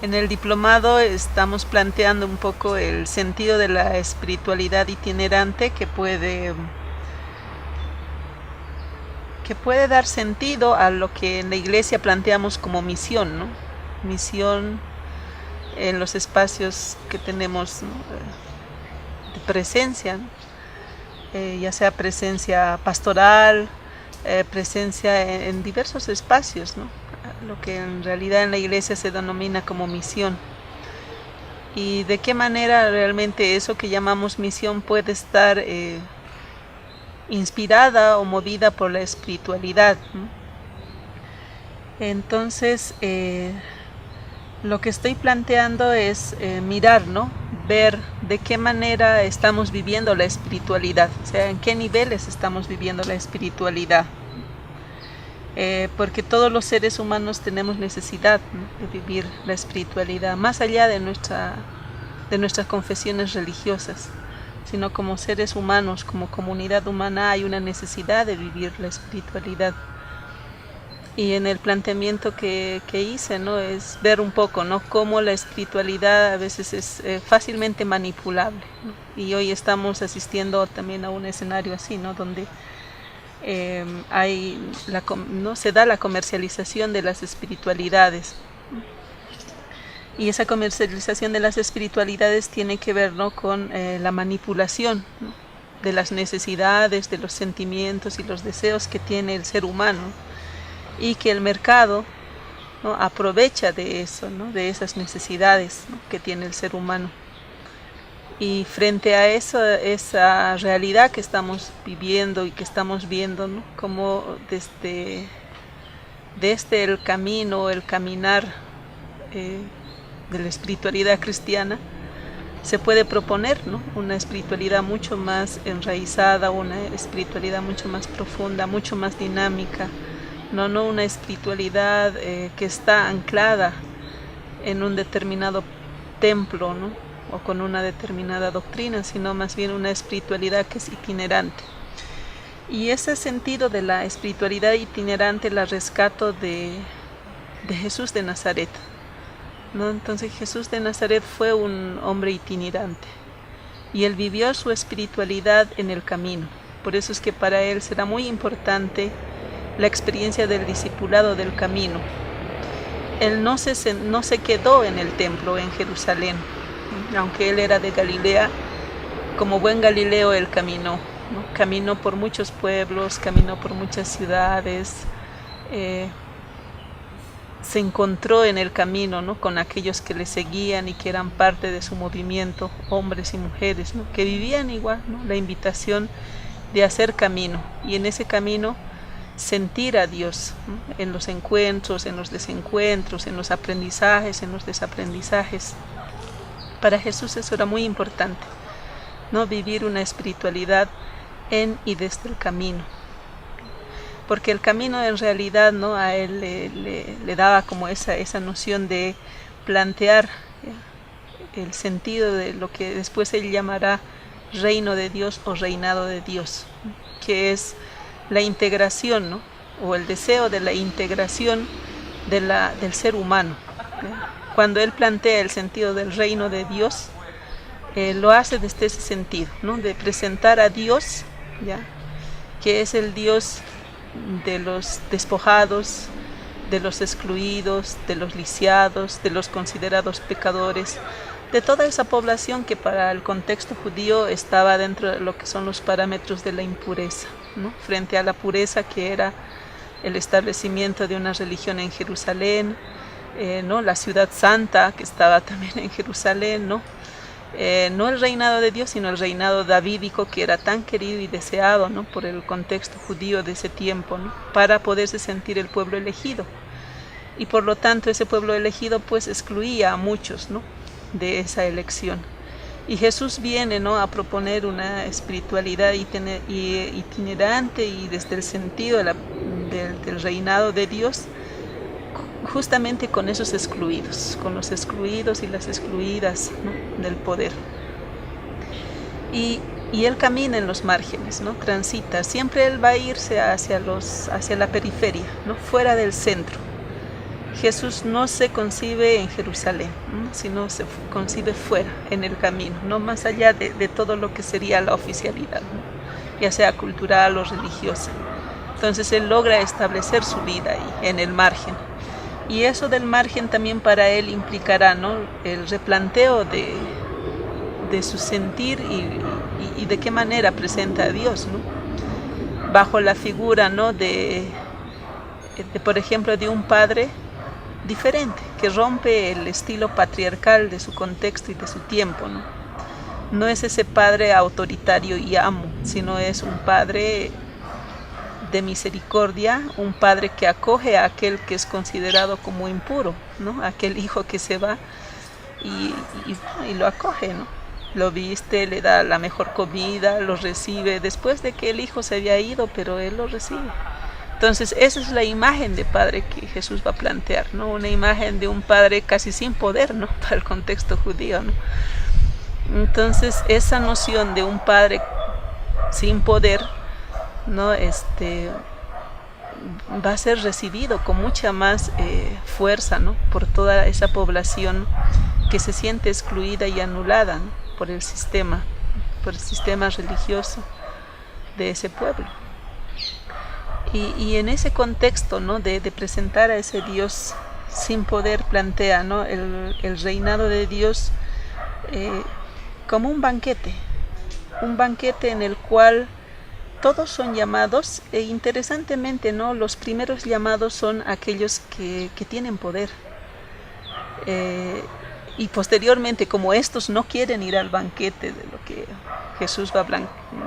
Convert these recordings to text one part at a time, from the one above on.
En el diplomado estamos planteando un poco el sentido de la espiritualidad itinerante que puede dar sentido a lo que en la iglesia planteamos como misión, ¿no? Misión en los espacios que tenemos, ¿no? De presencia, ¿no? Ya sea presencia pastoral, presencia en diversos espacios, ¿no? Lo que en realidad en la iglesia se denomina como misión. Y de qué manera realmente eso que llamamos misión puede estar inspirada o movida por la espiritualidad, ¿no? Entonces, lo que estoy planteando es mirar, ¿no? Ver de qué manera estamos viviendo la espiritualidad, o sea, en qué niveles estamos viviendo la espiritualidad. Porque todos los seres humanos tenemos necesidad, ¿no? de vivir la espiritualidad, más allá de nuestras confesiones religiosas, sino como seres humanos, como comunidad humana, hay una necesidad de vivir la espiritualidad. Y en el planteamiento que hice, ¿no? Es ver un poco, ¿no? Cómo la espiritualidad a veces es fácilmente manipulable, ¿no? Y hoy estamos asistiendo también a un escenario así, ¿no? Donde no se da la comercialización de las espiritualidades. Y esa comercialización de las espiritualidades tiene que ver, ¿no? con la manipulación, ¿no? de las necesidades, de los sentimientos y los deseos que tiene el ser humano, y que el mercado, ¿no? aprovecha de eso, ¿no? de esas necesidades, ¿no? que tiene el ser humano. Y frente a esa realidad que estamos viviendo y que estamos viendo, ¿no? como desde el camino, el caminar de la espiritualidad cristiana, se puede proponer, ¿no? una espiritualidad mucho más enraizada, una espiritualidad mucho más profunda, mucho más dinámica, no una espiritualidad que está anclada en un determinado templo, ¿no? o con una determinada doctrina, sino más bien una espiritualidad que es itinerante. Y ese sentido de la espiritualidad itinerante la rescato de Jesús de Nazaret, ¿no? Entonces Jesús de Nazaret fue un hombre itinerante y él vivió su espiritualidad en el camino. Por eso es que para él será muy importante la experiencia del discipulado del camino. Él no se quedó en el templo en Jerusalén, aunque él era de Galilea. Como buen Galileo él caminó, ¿no? Caminó por muchos pueblos, caminó por muchas ciudades, se encontró en el camino, ¿no? con aquellos que le seguían y que eran parte de su movimiento, hombres y mujeres, ¿no? que vivían igual, ¿no? la invitación de hacer camino, y en ese camino sentir a Dios, ¿no? en los encuentros, en los desencuentros, en los aprendizajes, en los desaprendizajes. Para Jesús eso era muy importante, ¿no? vivir una espiritualidad en y desde el camino, porque el camino en realidad, ¿no? a él le daba como esa noción de plantear el sentido de lo que después él llamará reino de Dios o reinado de Dios, que es la integración, ¿no? o el deseo de la integración del ser humano. Cuando él plantea el sentido del reino de Dios, lo hace desde ese sentido, ¿no? de presentar a Dios, ¿ya? que es el Dios de los despojados, de los excluidos, de los lisiados, de los considerados pecadores, de toda esa población que para el contexto judío estaba dentro de lo que son los parámetros de la impureza, ¿no? frente a la pureza que era el establecimiento de una religión en Jerusalén, ¿no? la ciudad santa que estaba también en Jerusalén, ¿no? No el reinado de Dios, sino el reinado davídico que era tan querido y deseado, ¿no? por el contexto judío de ese tiempo, ¿no? para poderse sentir el pueblo elegido. Y por lo tanto ese pueblo elegido pues excluía a muchos, ¿no? de esa elección. Y Jesús viene, ¿no? a proponer una espiritualidad itinerante y desde el sentido del reinado de Dios, justamente con esos excluidos, con los excluidos y las excluidas, ¿no? del poder. Y él camina en los márgenes, ¿no? transita, siempre él va a irse hacia la periferia, ¿no? fuera del centro. Jesús no se concibe en Jerusalén, ¿no? Sino se concibe fuera, en el camino, no más allá de todo lo que sería la oficialidad, ¿no? Ya sea cultural o religiosa. Entonces él logra establecer su vida ahí, en el margen. Y eso del margen también para él implicará, ¿no?, el replanteo de su sentir y de qué manera presenta a Dios, ¿no? Bajo la figura, ¿no?, por ejemplo, de un padre diferente, que rompe el estilo patriarcal de su contexto y de su tiempo, ¿no? No es ese padre autoritario y amo, sino es un padre de misericordia, un padre que acoge a aquel que es considerado como impuro, ¿no? Aquel hijo que se va y lo acoge, ¿no? Lo viste, le da la mejor comida, lo recibe después de que el hijo se había ido, pero él lo recibe. Entonces esa es la imagen de padre que Jesús va a plantear, ¿no? Una imagen de un padre casi sin poder, ¿no?, para el contexto judío, ¿no? Entonces esa noción de un padre sin poder, ¿no?, va a ser recibido con mucha más fuerza, ¿no?, por toda esa población que se siente excluida y anulada, ¿no?, por el sistema religioso de ese pueblo. Y en ese contexto, ¿no?, de presentar a ese Dios sin poder, plantea, ¿no?, el reinado de Dios como un banquete en el cual todos son llamados, e interesantemente, ¿no?, los primeros llamados son aquellos que tienen poder. Y posteriormente, como estos no quieren ir al banquete de lo que Jesús va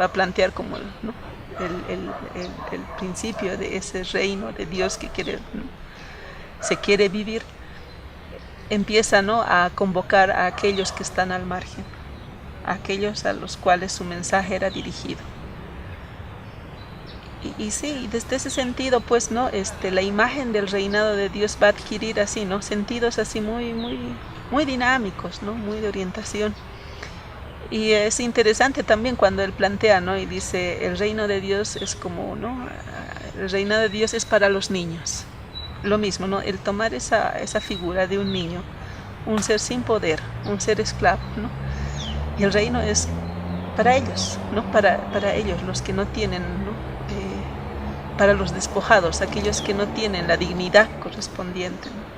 a plantear como, ¿no?, el principio de ese reino de Dios que se quiere vivir, empieza, ¿no?, a convocar a aquellos que están al margen, a aquellos a los cuales su mensaje era dirigido. Y sí, desde ese sentido, pues, ¿no?, la imagen del reinado de Dios va a adquirir así, ¿no?, sentidos así muy dinámicos, ¿no?, muy de orientación. Y es interesante también cuando él plantea, ¿no?, y dice, el reino de Dios es como, ¿no?, el reino de Dios es para los niños. Lo mismo, ¿no?, el tomar esa figura de un niño, un ser sin poder, un ser esclavo, ¿no?, y el reino es para ellos, ¿no?, para ellos, los que no tienen, ¿no?, para los despojados, aquellos que no tienen la dignidad correspondiente, ¿no?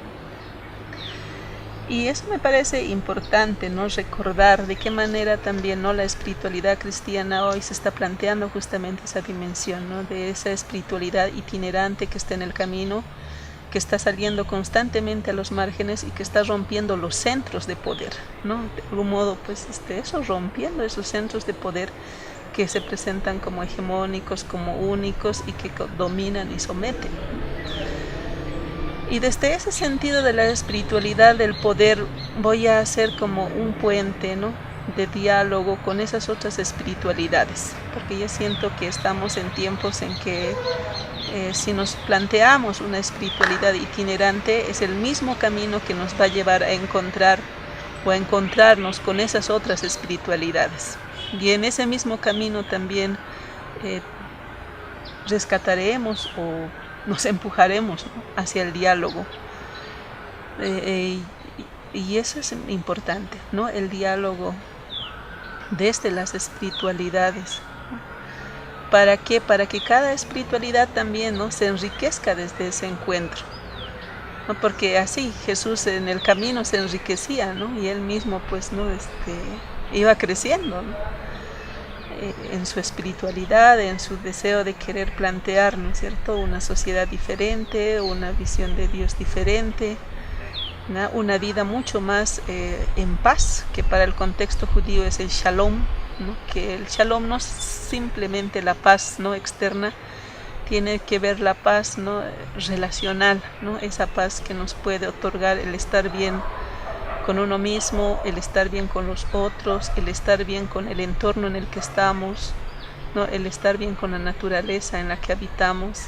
Y eso me parece importante, ¿no?, recordar de qué manera también, ¿no?, la espiritualidad cristiana hoy se está planteando justamente esa dimensión, ¿no?, de esa espiritualidad itinerante que está en el camino, que está saliendo constantemente a los márgenes y que está rompiendo los centros de poder, ¿no? De algún modo, pues, rompiendo esos centros de poder que se presentan como hegemónicos, como únicos y que dominan y someten. Y desde ese sentido de la espiritualidad del poder voy a hacer como un puente, ¿no?, de diálogo con esas otras espiritualidades, porque yo siento que estamos en tiempos en que si nos planteamos una espiritualidad itinerante, es el mismo camino que nos va a llevar a encontrar o a encontrarnos con esas otras espiritualidades. Y en ese mismo camino también rescataremos o nos empujaremos, ¿no?, hacia el diálogo. Y eso es importante, ¿no?, el diálogo desde las espiritualidades. ¿Para qué? Para que cada espiritualidad también, ¿no?, se enriquezca desde ese encuentro, ¿no? Porque así Jesús en el camino se enriquecía, ¿no?, y él mismo, pues, ¿no?, iba creciendo, ¿no?, en su espiritualidad, en su deseo de querer plantear, ¿no es cierto?, una sociedad diferente, una visión de Dios diferente, ¿no?, una vida mucho más en paz, que para el contexto judío es el shalom, ¿no?, que el shalom no es simplemente la paz, ¿no?, externa, tiene que ver la paz, ¿no?, relacional, ¿no?, esa paz que nos puede otorgar el estar bien con uno mismo, el estar bien con los otros, el estar bien con el entorno en el que estamos, ¿no?, el estar bien con la naturaleza en la que habitamos,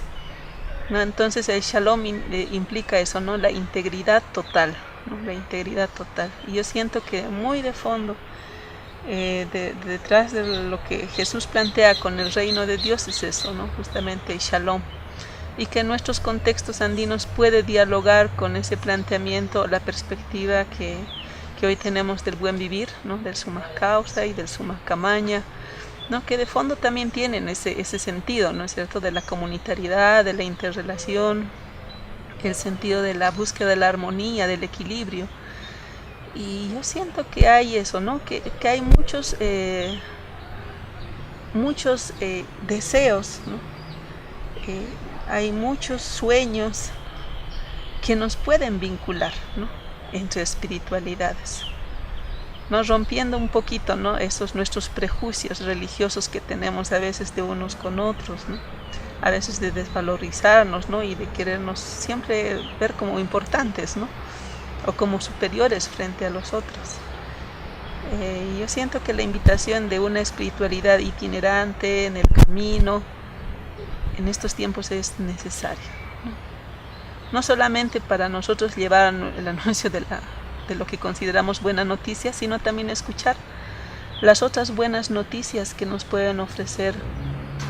¿no? Entonces el shalom implica eso, ¿no?, la integridad total, ¿no?, la integridad total. Y yo siento que muy de fondo, detrás de lo que Jesús plantea con el reino de Dios es eso, ¿no?, justamente el shalom, y que en nuestros contextos andinos puede dialogar con ese planteamiento, la perspectiva que hoy tenemos del buen vivir, ¿no? Del Sumak Kawsay y del Sumak Kamaña, ¿no? Que de fondo también tienen ese sentido, ¿no es cierto?, de la comunitariedad, de la interrelación, el sentido de la búsqueda de la armonía, del equilibrio. Y yo siento que hay eso, ¿no? Que hay muchos deseos, ¿no? Hay muchos sueños que nos pueden vincular, ¿no?, entre espiritualidades, ¿no? Rompiendo un poquito, ¿no?, esos nuestros prejuicios religiosos que tenemos a veces de unos con otros, ¿no? A veces de desvalorizarnos, ¿no?, y de querernos siempre ver como importantes, ¿no?, o como superiores frente a los otros. Yo siento que la invitación de una espiritualidad itinerante en el camino en estos tiempos es necesaria, ¿no? No solamente para nosotros llevar el anuncio de lo que consideramos buena noticia, sino también escuchar las otras buenas noticias que nos pueden ofrecer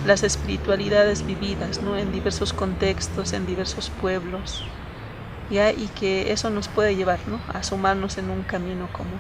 las espiritualidades vividas, ¿no?, en diversos contextos, en diversos pueblos, ¿ya? Y que eso nos puede llevar, ¿no?, a sumarnos en un camino común.